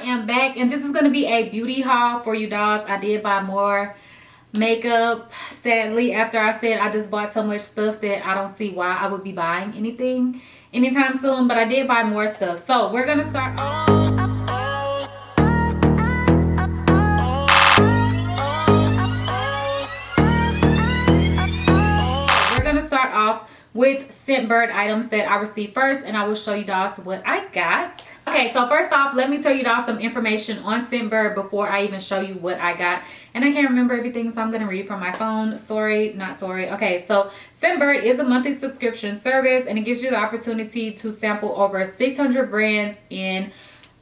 am back, and this is going to be a beauty haul for you dolls. I did buy more makeup, sadly, after I said I just bought so much stuff that I don't see why I would be buying anything anytime soon, but I did buy more stuff. So we're going to start off with Scentbird items that I received first, and I will show you guys what I got. Okay, so first off, let me tell you guys some information on Scentbird before I even show you what I got. And I can't remember everything, so I'm going to read it from my phone. Sorry, not sorry. Okay, so Scentbird is a monthly subscription service, and it gives you the opportunity to sample over 600 brands in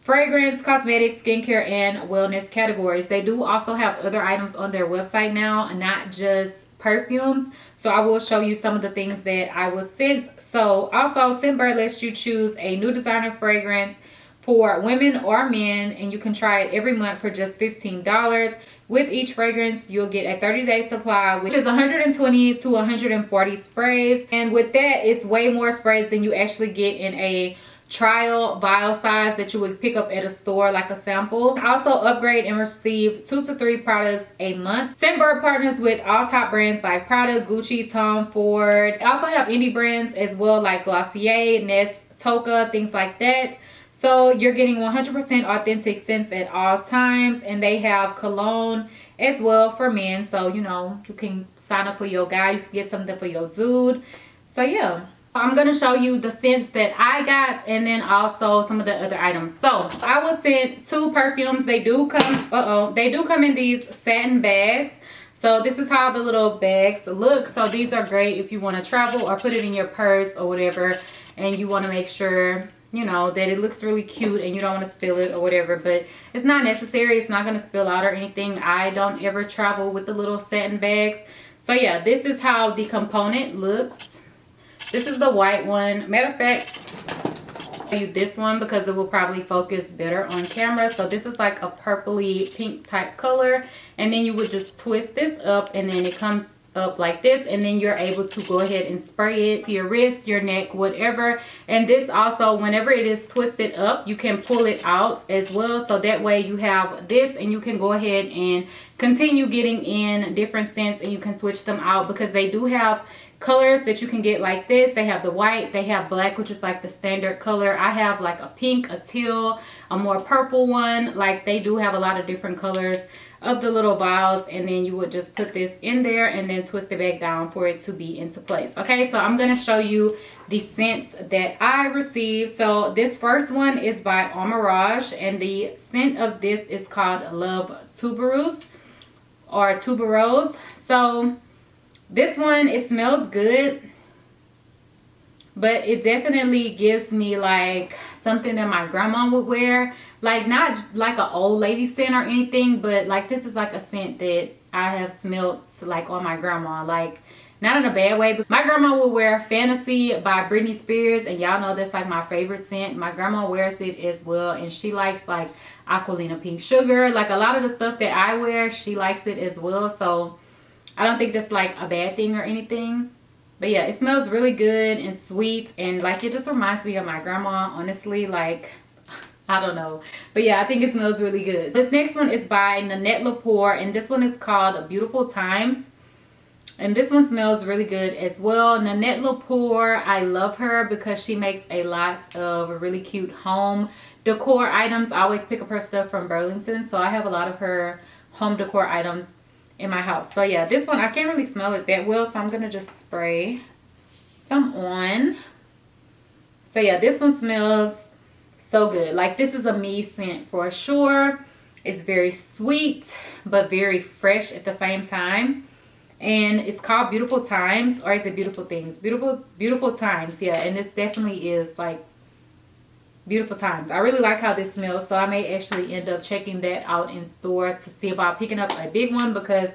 fragrance, cosmetics, skincare, and wellness categories. They do also have other items on their website now, not just perfumes. So I will show you some of the things that I was sent. So also, Scentbird lets you choose a new designer fragrance for women or men, and you can try it every month for just $15. With each fragrance, you'll get a 30-day supply, which is 120 to 140 sprays. And with that, it's way more sprays than you actually get in a trial vial size that you would pick up at a store, like a sample. Also upgrade and receive 2 to 3 products a month. Scentbird partners with all top brands like Prada, Gucci, Tom Ford. They also have indie brands as well, like Glossier, Nest, Toka, things like that. So you're getting 100% authentic scents at all times, and they have cologne as well for men. So, you know, you can sign up for your guy, you can get something for your dude. So yeah, I'm going to show you the scents that I got, and then also some of the other items. So I was sent 2 perfumes. They do come, they do come in these satin bags. So this is how the little bags look. So these are great if you want to travel or put it in your purse or whatever, and you want to make sure, you know, that it looks really cute and you don't want to spill it or whatever. But it's not necessary. It's not going to spill out or anything. I don't ever travel with the little satin bags. So yeah, this is how the component looks. This is the white one. Matter of fact, I'll use this one because it will probably focus better on camera. So this is like a purpley pink type color, and then you would just twist this up, and then it comes up like this, and then you're able to go ahead and spray it to your wrist, your neck, whatever. And this also, whenever it is twisted up, you can pull it out as well, so that way you have this and you can go ahead and continue getting in different scents, and you can switch them out because they do have colors that you can get like this. They have the white, they have black, which is like the standard color. I have like a pink, a teal, a more purple one. Like, they do have a lot of different colors of the little vials, and then you would just put this in there and then twist it back down for it to be into place. Okay, so I'm going to show you the scents that I received. So this first one is by Amarage, and the scent of this is called Love Tuberose or Tuberose. So this one, it smells good, but it definitely gives me like something that my grandma would wear. Like, not like an old lady scent or anything, but like this is like a scent that I have smelled like on my grandma. Like, not in a bad way, but my grandma would wear Fantasy by Britney Spears, and y'all know that's like my favorite scent. My grandma wears it as well, and she likes like Aquilina Pink Sugar. Like, a lot of the stuff that I wear, she likes it as well. So I don't think that's like a bad thing or anything. But yeah, it smells really good and sweet, and like it just reminds me of my grandma, honestly. Like, I don't know, but yeah, I think it smells really good. This next one is by Nanette Lepore, and this one is called Beautiful Times, and this one smells really good as well. Nanette Lepore, I love her because she makes a lot of really cute home decor items. I always pick up her stuff from Burlington, so I have a lot of her home decor items in my house. So yeah, this one I can't really smell it that well, so I'm gonna just spray some on. So yeah, this one smells so good. Like, this is a me scent for sure. It's very sweet but very fresh at the same time, and it's called Beautiful Times, or is it Beautiful Things? Beautiful Times. Yeah, and this definitely is like Beautiful Times. I really like how this smells, so I may actually end up checking that out in store to see about picking up a big one, because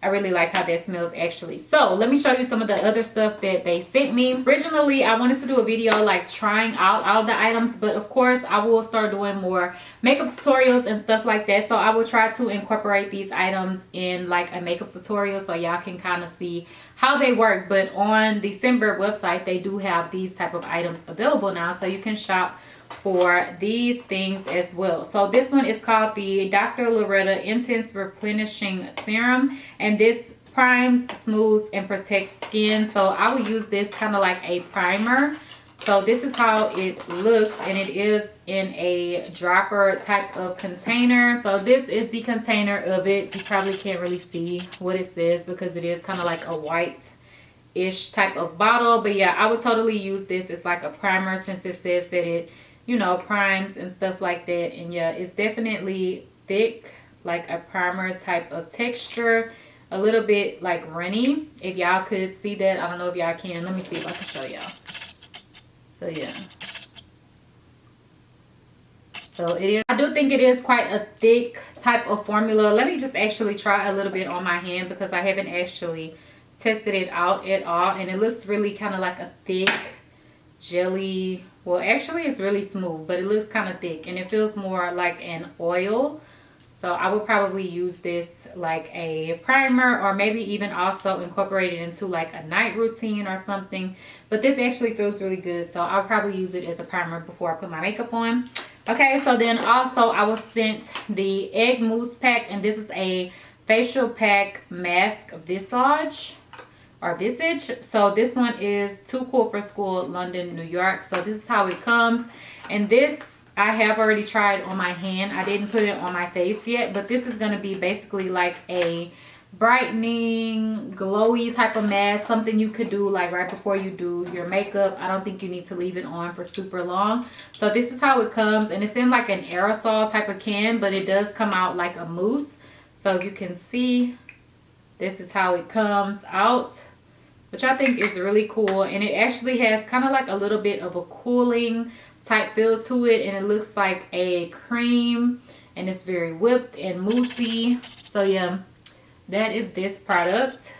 I really like how that smells actually. So let me show you some of the other stuff that they sent me. Originally, I wanted to do a video like trying out all the items, but of course I will start doing more makeup tutorials and stuff like that. So I will try to incorporate these items in like a makeup tutorial so y'all can kind of see how they work. But on the Scentbird website, they do have these type of items available now, so you can shop for these things as well. So this one is called the Dr. Loretta Intense Replenishing Serum, and this primes, smooths, and protects skin. So I will use this kind of like a primer. So this is how it looks, and it is in a dropper type of container. So this is the container of it. You probably can't really see what it says because it is kind of like a white-ish type of bottle. But yeah, I would totally use this as like a primer since it says that it, you know, primes and stuff like that. And yeah, it's definitely thick, like a primer type of texture. A little bit like runny, if y'all could see that. I don't know if y'all can. Let me see if I can show y'all. So yeah, so it is, I do think it is quite a thick type of formula. Let me just actually try a little bit on my hand because I haven't actually tested it out at all, and it looks really kind of like a thick jelly. Well, actually it's really smooth, but it looks kind of thick, and it feels more like an oil. So I would probably use this like a primer, or maybe even also incorporate it into like a night routine or something. But this actually feels really good, so I'll probably use it as a primer before I put my makeup on. Okay, so then also I was sent the Egg Mousse Pack, and this is a facial pack mask visage. So this one is Too Cool for School, London, New York. So this is how it comes, and this I have already tried on my hand. I didn't put it on my face yet, but this is going to be basically like a brightening, glowy type of mask. Something you could do like right before you do your makeup. I don't think you need to leave it on for super long. So this is how it comes, and it's in like an aerosol type of can, but it does come out like a mousse. So if you can see, this is how it comes out, which I think is really cool. And it actually has kind of like a little bit of a cooling type feel to it, and it looks like a cream, and it's very whipped and moussey. So yeah, that is this product,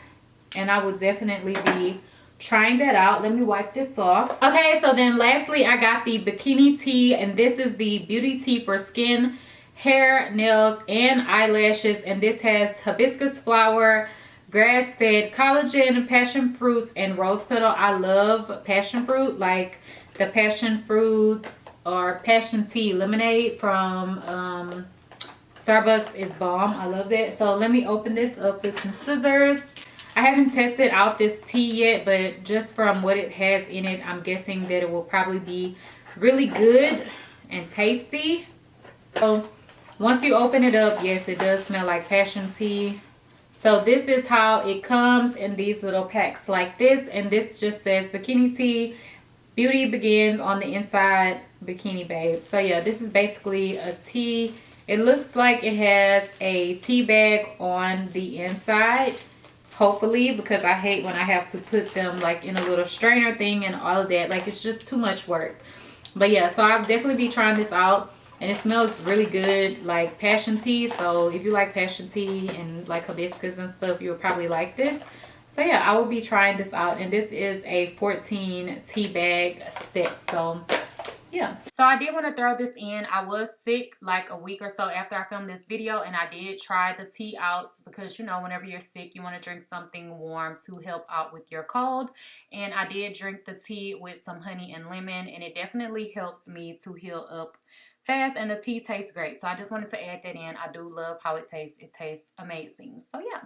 and I would definitely be trying that out. Let me wipe this off. Okay, so then lastly I got the bikini tea, and this is the beauty tea for skin, hair, nails, and eyelashes. And this has hibiscus flower, grass-fed collagen, passion fruits, and rose petal. I love passion fruit, like the passion fruits or passion tea lemonade from Starbucks is bomb. I love that. So let me open this up with some scissors. I haven't tested out this tea yet, but just from what it has in it, I'm guessing that it will probably be really good and tasty. So once you open it up, yes, it does smell like passion tea. So this is how it comes in these little packs like this, and this just says bikini tea. Beauty begins on the inside, bikini babe. So yeah, this is basically a tea. It looks like it has a tea bag on the inside, hopefully, because I hate when I have to put them like in a little strainer thing and all of that. Like, it's just too much work. But yeah, so I'll definitely be trying this out, and it smells really good, like passion tea. So if you like passion tea and like hibiscus and stuff, you'll probably like this. So yeah, I will be trying this out, and this is a 14 tea bag set. So yeah, so I did want to throw this in. I was sick like a week or so after I filmed this video, and I did try the tea out because, you know, whenever you're sick, you want to drink something warm to help out with your cold. And I did drink the tea with some honey and lemon, and it definitely helped me to heal up fast, and the tea tastes great. So I just wanted to add that in. I do love how it tastes. It tastes amazing. So yeah,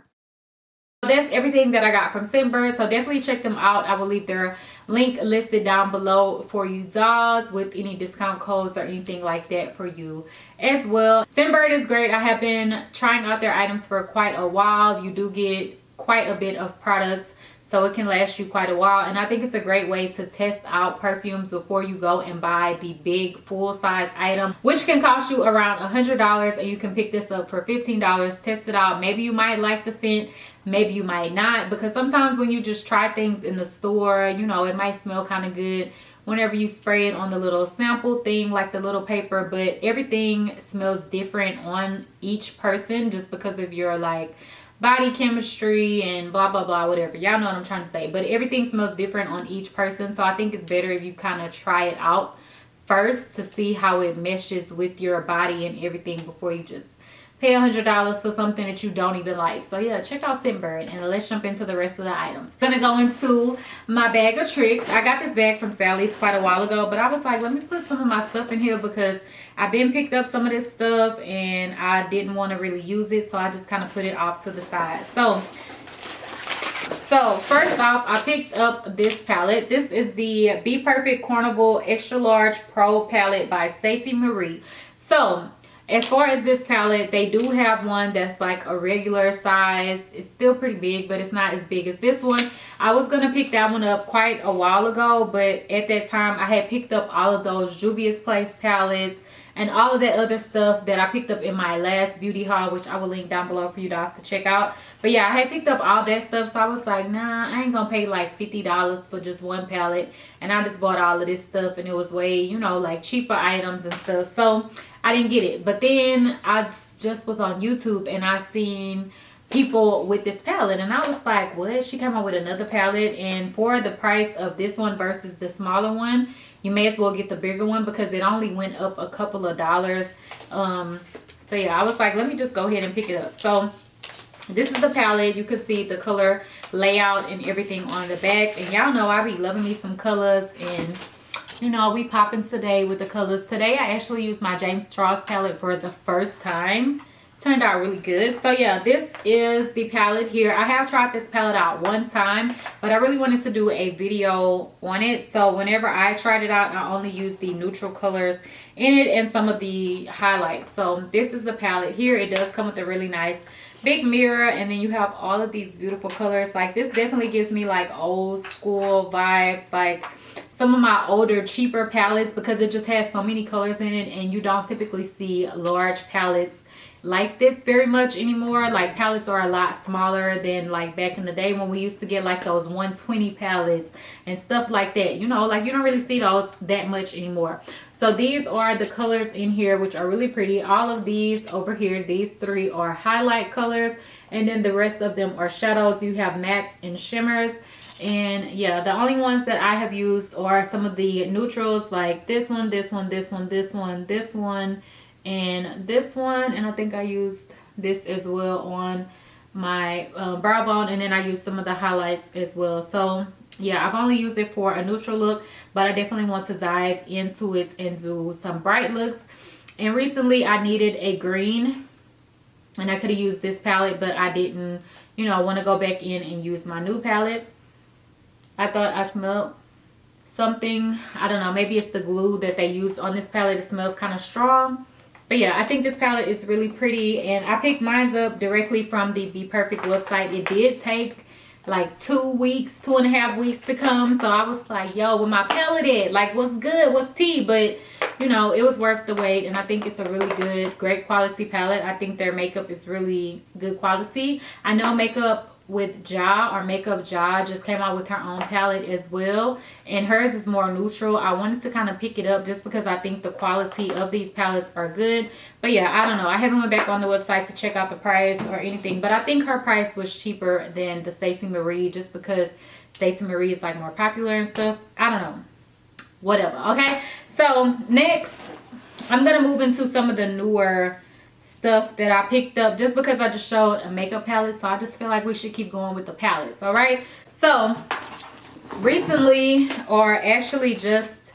that's everything that I got from Scentbird. So definitely check them out. I will leave their link listed down below for you dolls, with any discount codes or anything like that for you as well. Scentbird is great. I have been trying out their items for quite a while. You do get quite a bit of products, so it can last you quite a while. And I think it's a great way to test out perfumes before you go and buy the big full-size item, which can cost you around $100, and you can pick this up for $15. Test it out. Maybe you might like the scent, maybe you might not, because sometimes when you just try things in the store, you know, it might smell kind of good whenever you spray it on the little sample thing, like the little paper, but everything smells different on each person just because of your like body chemistry and blah blah blah, whatever. Y'all know what I'm trying to say. But everything smells different on each person, so I think it's better if you kind of try it out first to see how it meshes with your body and everything before you just pay $100 for something that you don't even like. So yeah, check out Scentbird, and let's jump into the rest of the items. I'm gonna go into my bag of tricks. I got this bag from Sally's quite a while ago, but I was like, let me put some of my stuff in here because I've been picked up some of this stuff and I didn't want to really use it, so I just kind of put it off to the side. So first off, I picked up this palette. This is the Be Perfect Carnival Extra Large Pro palette by Stacey Marie. So as far as this palette, they do have one that's like a regular size. It's still pretty big, but it's not as big as this one. I was gonna pick that one up quite a while ago, but at that time I had picked up all of those Juvia's Place palettes and all of that other stuff that I picked up in my last beauty haul, which I will link down below for you guys to check out. But yeah, I had picked up all that stuff, so I was like, nah, I ain't gonna pay like $50 for just one palette. And I just bought all of this stuff, and it was way, you know, like cheaper items and stuff, so I didn't get it. But then I just was on YouTube and I seen people with this palette, and I was like, what? She came out with another palette, and for the price of this one versus the smaller one, you may as well get the bigger one because it only went up a couple of dollars. So yeah, I was like, let me just go ahead and pick it up. So this is the palette. You can see the color layout and everything on the back, and y'all know I be loving me some colors, and you know, we popping today with the colors. Today I actually used my James Charles palette for the first time. Turned out really good. So yeah, this is the palette here. I have tried this palette out one time, but I really wanted to do a video on it. So whenever I tried it out, I only used the neutral colors in it and some of the highlights. So this is the palette here. It does come with a really nice big mirror, and then you have all of these beautiful colors. Like this definitely gives me like old school vibes, like some of my older cheaper palettes, because it just has so many colors in it, and you don't typically see large palettes like this very much anymore. Like palettes are a lot smaller than like back in the day when we used to get like those 120 palettes and stuff like that, you know, like you don't really see those that much anymore. So these are the colors in here, which are really pretty. All of these over here, these three are highlight colors, and then the rest of them are shadows. You have mattes and shimmers. And yeah, the only ones that I have used are some of the neutrals, like this one, this one, this one, this one, this one, and this one. And I think I used this as well on my brow bone, and then I used some of the highlights as well. So yeah, I've only used it for a neutral look, but I definitely want to dive into it and do some bright looks. And recently I needed a green, and I could have used this palette, but I didn't, you know, want to go back in and use my new palette. I thought I smelled something. I don't know, maybe it's the glue that they used on this palette. It smells kind of strong. But yeah, I think this palette is really pretty, and I picked mine up directly from the Be Perfect website. It did take like 2.5 weeks to come, so I was like, yo, where my palette at? Like, what's good? What's tea? But you know, it was worth the wait, and I think it's a really good, great quality palette. I think their makeup is really good quality. I know Makeup with Ja, or Makeup Ja, just came out with her own palette as well, and hers is more neutral. I wanted to kind of pick it up just because I think the quality of these palettes are good. But yeah, I don't know, I haven't went back on the website to check out the price or anything, but I think her price was cheaper than the Stacey Marie, just because Stacey Marie is like more popular and stuff. I don't know, whatever. Okay, so next I'm gonna move into some of the newer stuff that I picked up, just because I just showed a makeup palette, so I just feel like we should keep going with the palettes. All right, so recently, or actually just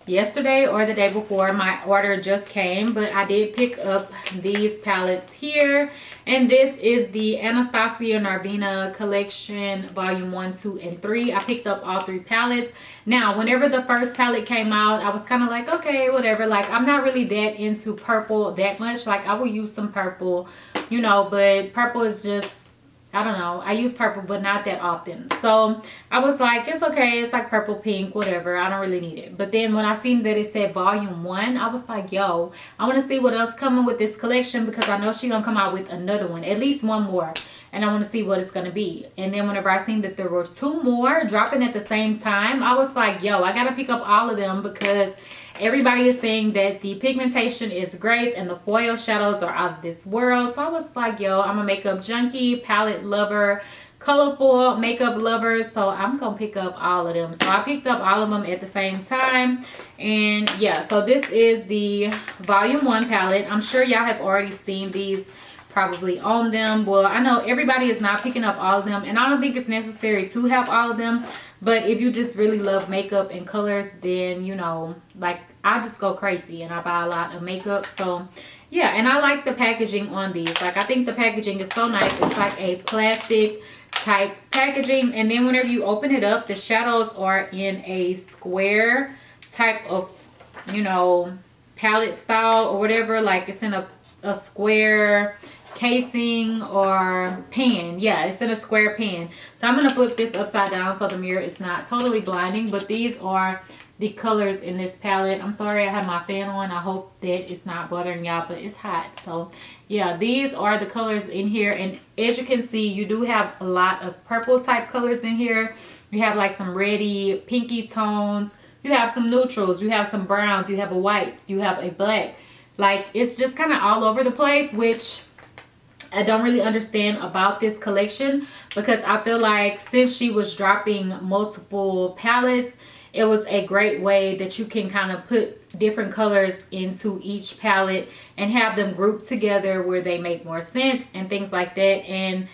yesterday or the day before, my order just came, but I did pick up these palettes here, and this is the Anastasia Narvina collection volume 1, 2, and 3. I picked up all 3 palettes. Now whenever the first palette came out, I was kind of like, okay, whatever, like I'm not really that into purple that much. Like I will use some purple, you know, but purple is just, I don't know, I use purple but not that often. So I was like, it's okay, it's like purple, pink, whatever, I don't really need it. But then when I seen that it said volume 1, I was like, yo, I want to see what else coming with this collection, because I know she's gonna come out with another one, at least one more, and I want to see what it's gonna be. And then whenever I seen that there were 2 more dropping at the same time, I was like, yo, I gotta pick up all of them, because everybody is saying that the pigmentation is great and the foil shadows are out of this world. So I was like, yo, I'm a makeup junkie, palette lover, colorful makeup lovers, so I'm gonna pick up all of them. So I picked up all of them at the same time. And yeah, so this is the volume 1 palette. I'm sure y'all have already seen these probably on them. Well, I know everybody is not picking up all of them, and I don't think it's necessary to have all of them, but if you just really love makeup and colors, then you know, like I just go crazy and I buy a lot of makeup. So yeah, and I like the packaging on these. Like I think the packaging is so nice. It's like a plastic type packaging, and then whenever you open it up, the shadows are in a square type of, you know, palette style or whatever. Like it's in a square casing or pan. Yeah, it's in a square pan. So I'm gonna flip this upside down so the mirror is not totally blinding, but these are the colors in this palette. I'm sorry I have my fan on. I hope that it's not bothering y'all, but it's hot. So yeah, these are the colors in here, and as you can see, you do have a lot of purple type colors in here. You have like some reddy pinky tones, you have some neutrals, you have some browns, you have a white, you have a black. Like it's just kind of all over the place, which I don't really understand about this collection, because I feel like since she was dropping multiple palettes, it was a great way that you can kind of put different colors into each palette and have them grouped together where they make more sense and things like that. And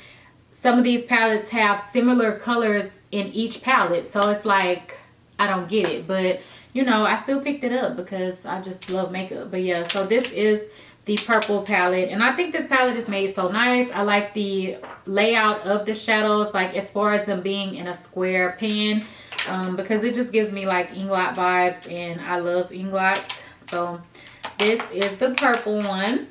some of these palettes have similar colors in each palette, so it's like I don't get it, but you know, I still picked it up because I just love makeup. But yeah, so this is the purple palette, and I think this palette is made so nice. I like the layout of the shadows, like as far as them being in a square pan, because it just gives me like Inglot vibes, and I love Inglot. So this is the purple one.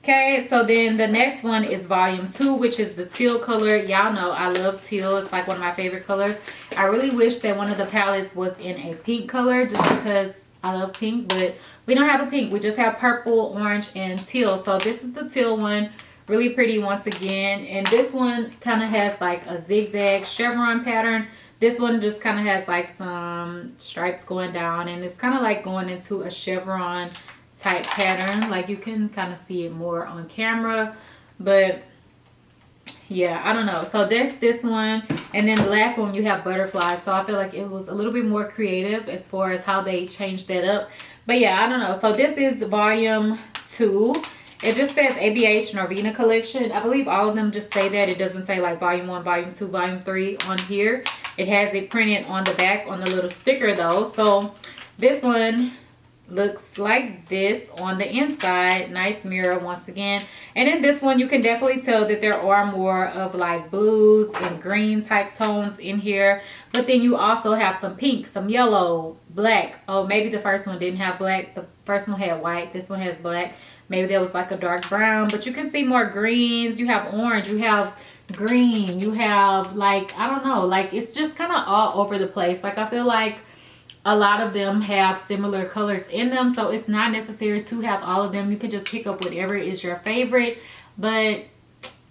Okay, so then the next one is volume 2, which is the teal color. Y'all know I love teal. It's like one of my favorite colors. I really wish that one of the palettes was in a pink color, just because I love pink, but we don't have a pink. We just have purple, orange, and teal. So this is the teal one. Really pretty once again. And this one kind of has like a zigzag chevron pattern. This one just kind of has like some stripes going down, and it's kind of like going into a chevron type pattern. Like you can kind of see it more on camera, but yeah, I don't know. So that's this one, and then the last one you have butterflies. So I feel like it was a little bit more creative as far as how they changed that up. But yeah, I don't know. So this is the volume 2. It just says ABH Norvina collection. I believe all of them just say that. It doesn't say like volume 1, volume 2, volume 3 on here. It has it printed on the back on the little sticker though. So this one looks like this on the inside. Nice mirror once again. And in this one you can definitely tell that there are more of like blues and green type tones in here, but then you also have some pink, some yellow, black. Oh, maybe the first one didn't have black. The first one had white. This one has black. Maybe there was like a dark brown, but you can see more greens. You have orange, you have green, you have like, I don't know, like it's just kind of all over the place. Like I feel like a lot of them have similar colors in them, so it's not necessary to have all of them. You can just pick up whatever is your favorite, but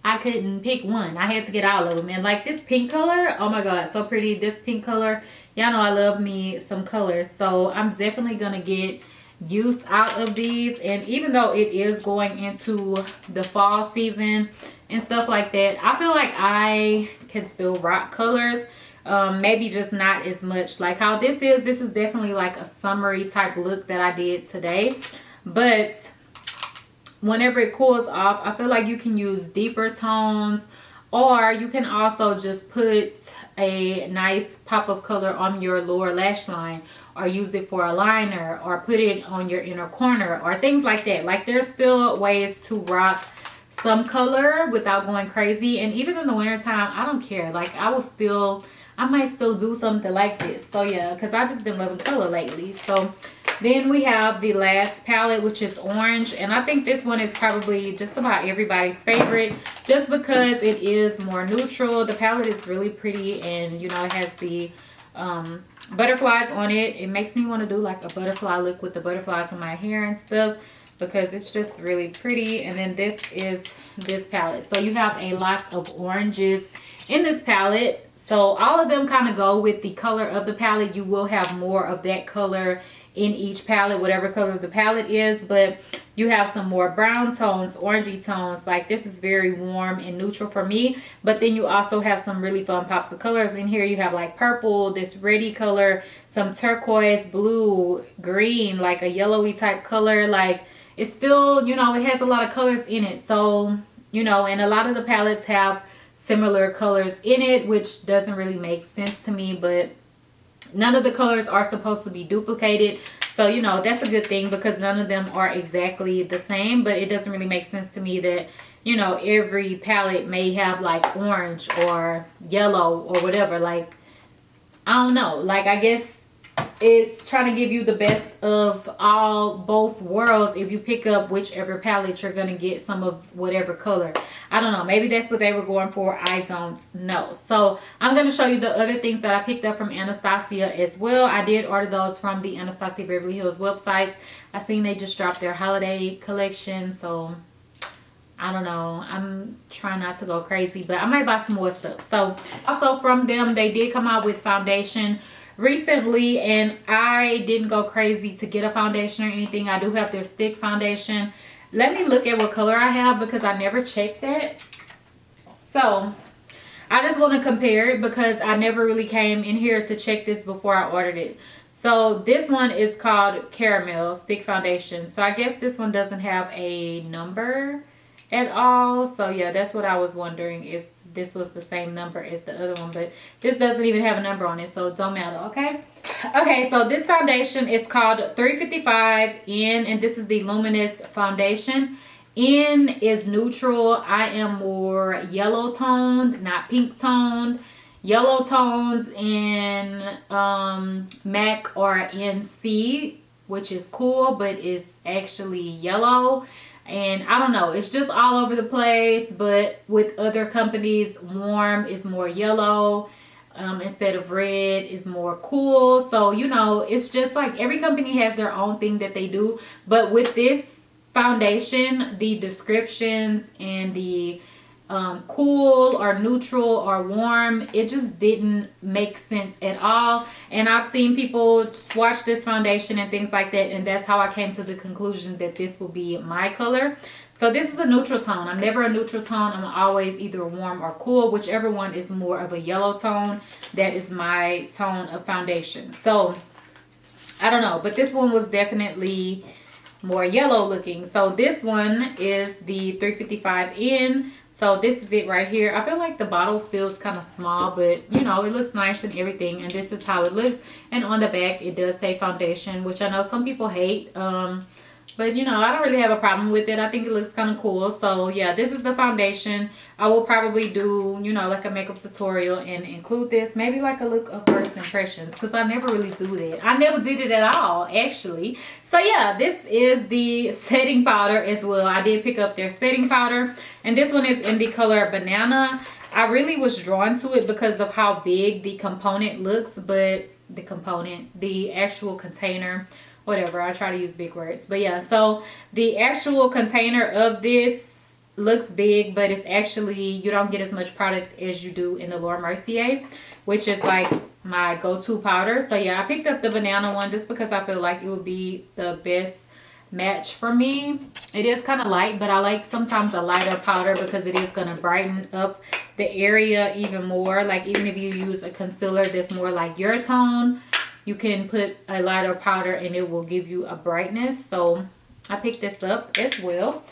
I couldn't pick one. I had to get all of them. And like this pink color, oh my god, so pretty. This pink color, y'all know I love me some colors, so I'm definitely gonna get use out of these. And even though it is going into the fall season and stuff like that, I feel like I can still rock colors. Maybe just not as much like how this is definitely like a summery type look that I did today, but whenever it cools off, I feel like you can use deeper tones, or you can also just put a nice pop of color on your lower lash line, or use it for a liner, or put it on your inner corner, or things like that. Like there's still ways to rock some color without going crazy. And even in the wintertime, I don't care. Like I might still do something like this. So yeah, because I've just been loving color lately. So then we have the last palette, which is orange, and I think this one is probably just about everybody's favorite, just because it is more neutral. The palette is really pretty, and you know, it has the butterflies on it. It makes me want to do like a butterfly look with the butterflies in my hair and stuff, because it's just really pretty. And then this is this palette. So you have a lot of oranges in this palette, so all of them kind of go with the color of the palette. You will have more of that color in each palette, whatever color the palette is, but You have some more brown tones, orangey tones. Like this is very warm and neutral for me. But then you also have some really fun pops of colors in here. You have like purple, this reddy color, some turquoise, blue, green, like a yellowy type color. Like it's still, you know, it has a lot of colors in it. So, you know, and a lot of the palettes have similar colors in it, which doesn't really make sense to me. But none of the colors are supposed to be duplicated. So, you know, that's a good thing because none of them are exactly the same. But it doesn't really make sense to me that, you know, every palette may have like orange or yellow or whatever. Like, I don't know. Like, I guess it's trying to give you the best of both worlds. If you pick up whichever palette, you're going to get some of whatever color. I don't know. Maybe that's what they were going for. I don't know. So I'm going to show you the other things that I picked up from Anastasia as well. I did order those from the Anastasia Beverly Hills websites. I seen they just dropped their holiday collection. So I don't know. I'm trying not to go crazy, but I might buy some more stuff. So also from them, they did come out with foundation recently, and I didn't go crazy to get a foundation or anything. I do have their stick foundation. Let me look at what color I have because I never checked that. So I just want to compare it because I never really came in here to check this before I ordered it. So this one is called Caramel Stick Foundation. So I guess this one doesn't have a number at all. So yeah, that's what I was wondering, if this was the same number as the other one, but this doesn't even have a number on it, so it don't matter. Okay, so this foundation is called 355 N, and this is the luminous foundation. N is neutral. I am more yellow toned, not pink toned. Yellow tones in MAC or NC, which is cool, but it's actually yellow. And I don't know, it's just all over the place. But with other companies, warm is more yellow, instead of red is more cool. So, you know, it's just like every company has their own thing that they do. But with this foundation, the descriptions and the cool or neutral or warm, it just didn't make sense at all. And I've seen people swatch this foundation and things like that, and that's how I came to the conclusion that this will be my color. So this is a neutral tone. I'm never a neutral tone. I'm always either warm or cool, whichever one is more of a yellow tone. That is my tone of foundation. So I don't know, but this one was definitely more yellow looking. So this one is the 355N. So this is it right here. I feel like the bottle feels kind of small, but you know, it looks nice and everything. And this is how it looks. And on the back, it does say foundation, which I know some people hate. But you know, I don't really have a problem with it. I think it looks kind of cool. So yeah, this is the foundation. I will probably do, you know, like a makeup tutorial and include this. Maybe like a look of first impressions, because I never really do that. I never did it at all, actually. So yeah, this is the setting powder as well. I did pick up their setting powder. And this one is in the color Banana. I really was drawn to it because of how big the component looks. But the actual container, whatever, I try to use big words, but yeah, so the actual container of this looks big, but it's actually, you don't get as much product as you do in the Laura Mercier, which is like my go-to powder. So yeah, I picked up the Banana one just because I feel like it would be the best match for me. It is kind of light, but I like sometimes a lighter powder because it is going to brighten up the area even more. Like even if you use a concealer that's more like your tone, you can put a lighter powder and it will give you a brightness. So I picked this up as well.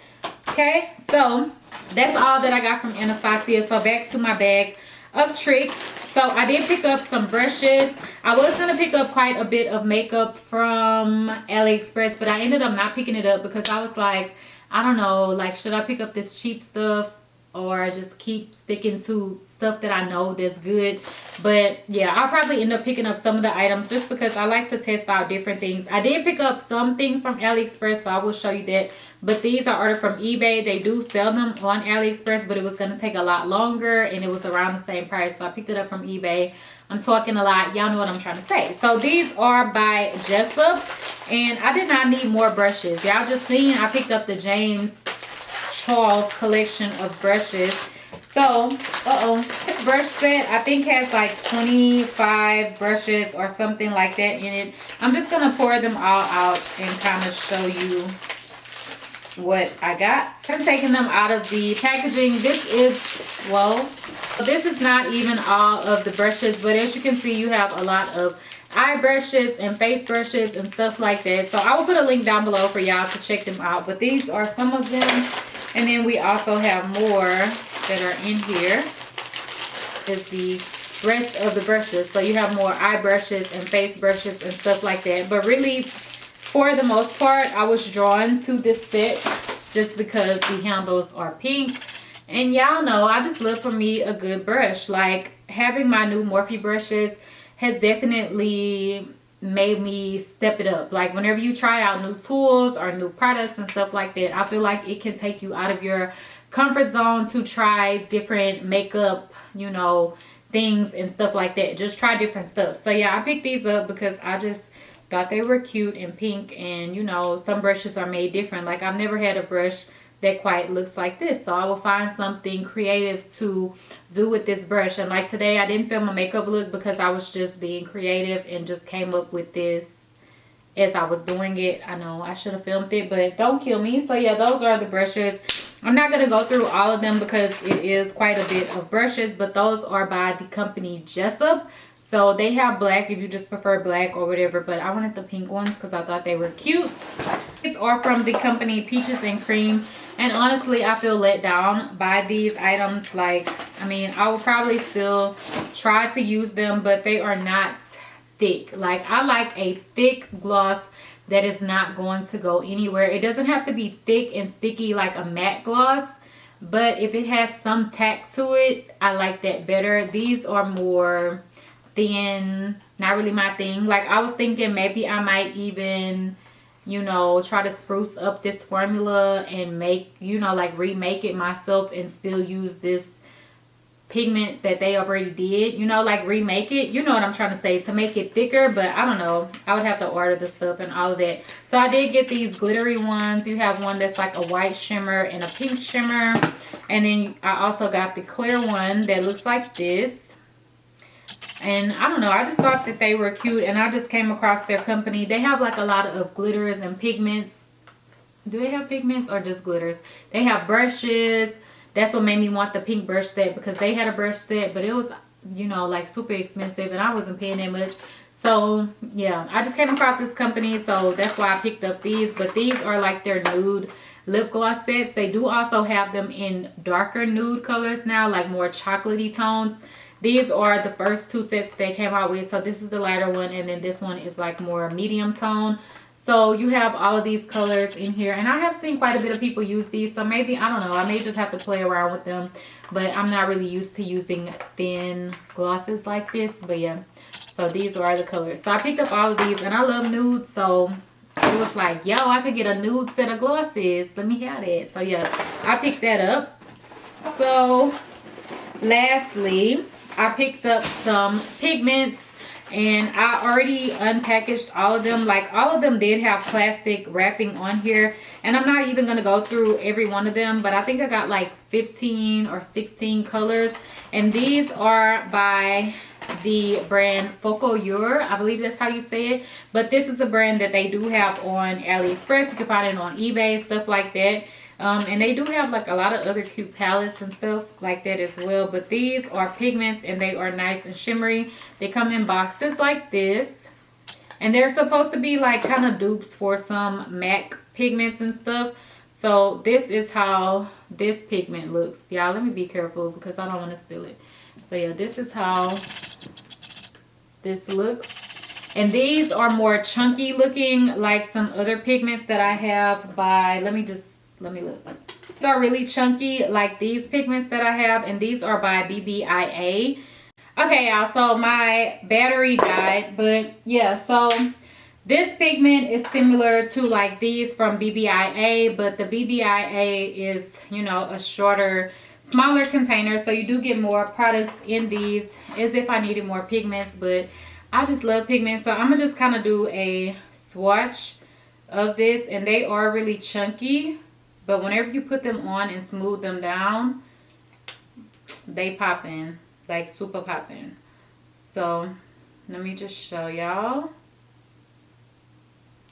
Okay, so that's all that I got from Anastasia. So back to my bag of tricks. So I did pick up some brushes. I was going to pick up quite a bit of makeup from AliExpress, but I ended up not picking it up because I was like, I don't know, like, should I pick up this cheap stuff or just keep sticking to stuff that I know that's good? But yeah, I'll probably end up picking up some of the items just because I like to test out different things. I did pick up some things from AliExpress, so I will show you that. But these are ordered from eBay. They do sell them on AliExpress, but it was going to take a lot longer and it was around the same price, so I picked it up from eBay. I'm talking a lot, y'all know what I'm trying to say. So these are by Jessup, and I did not need more brushes. Y'all just seen I picked up the James Charles collection of brushes. So this brush set I think has like 25 brushes or something like that in it. I'm just gonna pour them all out and kind of show you what I got. I'm taking them out of the packaging. This is, well, this is not even all of the brushes, but as you can see, you have a lot of eye brushes and face brushes and stuff like that. So I will put a link down below for y'all to check them out, but these are some of them. And then we also have more that are in here. Is the rest of the brushes. So you have more eye brushes and face brushes and stuff like that. But really, for the most part, I was drawn to this set just because the handles are pink. And y'all know, I just love for me a good brush. Like, having my new Morphe brushes has definitely made me step it up. Like, whenever you try out new tools or new products and stuff like that, I feel like it can take you out of your comfort zone to try different makeup, you know, things and stuff like that. Just try different stuff. So yeah, I picked these up because I just thought they were cute and pink, and you know, some brushes are made different. Like, I've never had a brush that quite looks like this, so I will find something creative to do with this brush. And like today, I didn't film a makeup look because I was just being creative and just came up with this as I was doing it. I know I should have filmed it, but don't kill me. So yeah, those are the brushes. I'm not going to go through all of them because it is quite a bit of brushes, but those are by the company Jessup. So they have black if you just prefer black or whatever, but I wanted the pink ones because I thought they were cute. These are from the company Peaches and Cream, and honestly, I feel let down by these items. Like, I mean, I will probably still try to use them, but they are not thick. Like, I like a thick gloss that is not going to go anywhere. It doesn't have to be thick and sticky like a matte gloss, but if it has some tack to it, I like that better. These are more thin, not really my thing. Like, I was thinking maybe I might even, you know, try to spruce up this formula and make, you know, like remake it myself and still use this pigment that they already did, you know, like remake it, you know what I'm trying to say, to make it thicker. But I don't know, I would have to order the stuff and all of that. So I did get these glittery ones. You have one that's like a white shimmer and a pink shimmer, and then I also got the clear one that looks like this. And I don't know, I just thought that they were cute, and I just came across their company. They have like a lot of glitters and pigments. Do they have pigments or just glitters? They have brushes. That's what made me want the pink brush set, because they had a brush set, but it was, you know, like super expensive and I wasn't paying that much. So yeah, I just came across this company, so that's why I picked up these. But these are like their nude lip gloss sets. They do also have them in darker nude colors now, like more chocolatey tones. These are the first two sets they came out with. So this is the lighter one, and then this one is like more medium tone. So you have all of these colors in here, and I have seen quite a bit of people use these, so maybe, I don't know, I may just have to play around with them. But I'm not really used to using thin glosses like this. But yeah, so these are the colors. So I picked up all of these, and I love nude, so it was like, yo, I could get a nude set of glosses. Let me have that. So yeah, I picked that up. So lastly, I picked up some pigments. And I already unpackaged all of them. Like, all of them did have plastic wrapping on here, and I'm not even going to go through every one of them, but I think I got like 15 or 16 colors. And these are by the brand Xoxo. I believe that's how you say it. But this is a brand that they do have on AliExpress. You can find it on eBay, stuff like that. And they do have like a lot of other cute palettes and stuff like that as well. But these are pigments, and they are nice and shimmery. They come in boxes like this, and they're supposed to be like kind of dupes for some MAC pigments and stuff. So this is how this pigment looks. Y'all, let me be careful because I don't want to spill it. But yeah, this is how this looks. And these are more chunky looking, like some other pigments that I have by, let me look. These are really chunky, like these pigments that I have, and these are by BBIA. Okay, y'all, so my battery died, but yeah, so this pigment is similar to like these from BBIA, but the BBIA is, you know, a shorter, smaller container, so you do get more products in these, as if I needed more pigments. But I just love pigments, so I'm gonna just kind of do a swatch of this, and they are really chunky. But whenever you put them on and smooth them down, they pop in, like super pop in. So let me just show y'all.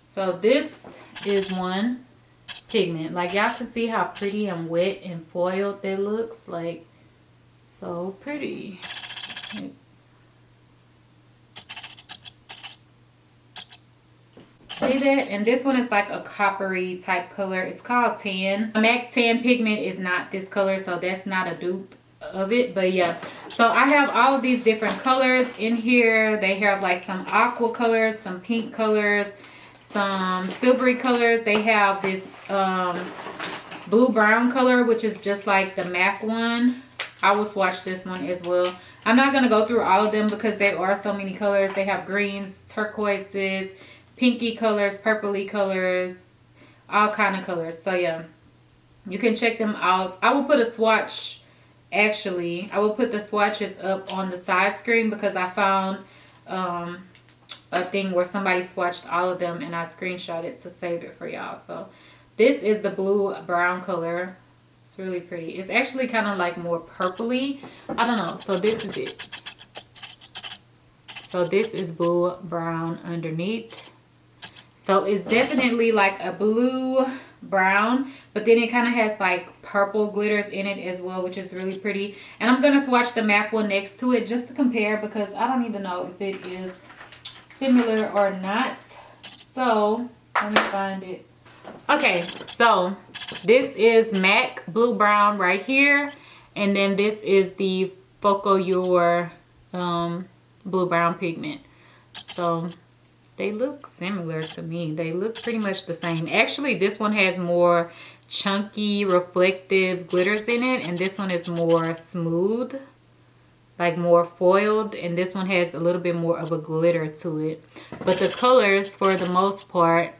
So this is one pigment. Like y'all can see how pretty and wet and foiled that looks. Like so pretty. See that? And this one is like a coppery type color. It's called tan. MAC tan pigment is not this color, so that's not a dupe of it. But yeah, so I have all of these different colors in here. They have like some aqua colors, some pink colors, some silvery colors. They have this blue brown color, which is just like the MAC one. I will swatch this one as well. I'm not going to go through all of them because there are so many colors. They have greens, turquoises, pinky colors, purpley colors, all kind of colors. So yeah, you can check them out. I will put a swatch, actually I will put the swatches up on the side screen because I found a thing where somebody swatched all of them and I screenshot it to save it for y'all. So this is the blue brown color. It's really pretty. It's actually kind of like more purpley, I don't know. So this is it. So this is blue brown underneath. So it's definitely like a blue brown, but then it kind of has like purple glitters in it as well, which is really pretty. And I'm gonna swatch the MAC one next to it just to compare because I don't even know if it is similar or not. So let me find it. Okay, so this is MAC blue brown right here, and then this is the Xoxo blue brown pigment. So they look similar to me. They look pretty much the same. Actually, this one has more chunky, reflective glitters in it, and this one is more smooth, like more foiled, and this one has a little bit more of a glitter to it. But the colors, for the most part,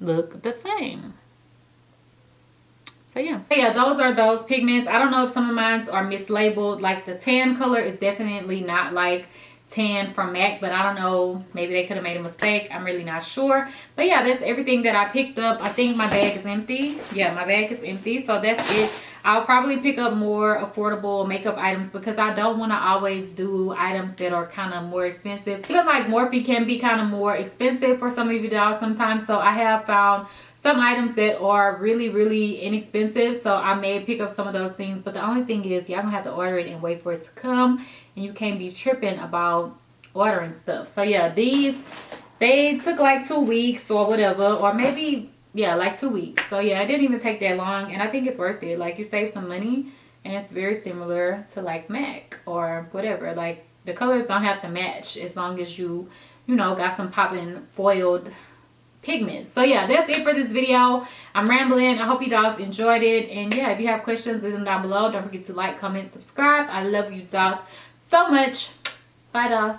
look the same. So yeah, those are those pigments. I don't know if some of mine are mislabeled. Like the tan color is definitely not like tan from MAC, but I don't know, maybe they could have made a mistake. I'm really not sure. But yeah, that's everything that I picked up. I think my bag is empty. Yeah, my bag is empty, so that's it. I'll probably pick up more affordable makeup items because I don't want to always do items that are kind of more expensive. Even like Morphe can be kind of more expensive for some of you dolls sometimes, so I have found some items that are really, really inexpensive, so I may pick up some of those things. But the only thing is, y'all gonna have to order it and wait for it to come, and you can't be tripping about ordering stuff. So yeah, these, they took like 2 weeks or whatever, or maybe, yeah, like 2 weeks. So yeah, it didn't even take that long, and I think it's worth it. Like, you save some money, and it's very similar to like MAC or whatever. Like, the colors don't have to match as long as you know, got some popping foiled pigments. So yeah, that's it for this video. I'm rambling. I hope you guys enjoyed it, and yeah, if you have questions, leave them down below. Don't forget to like, comment, subscribe. I love you dolls so much. Bye dolls.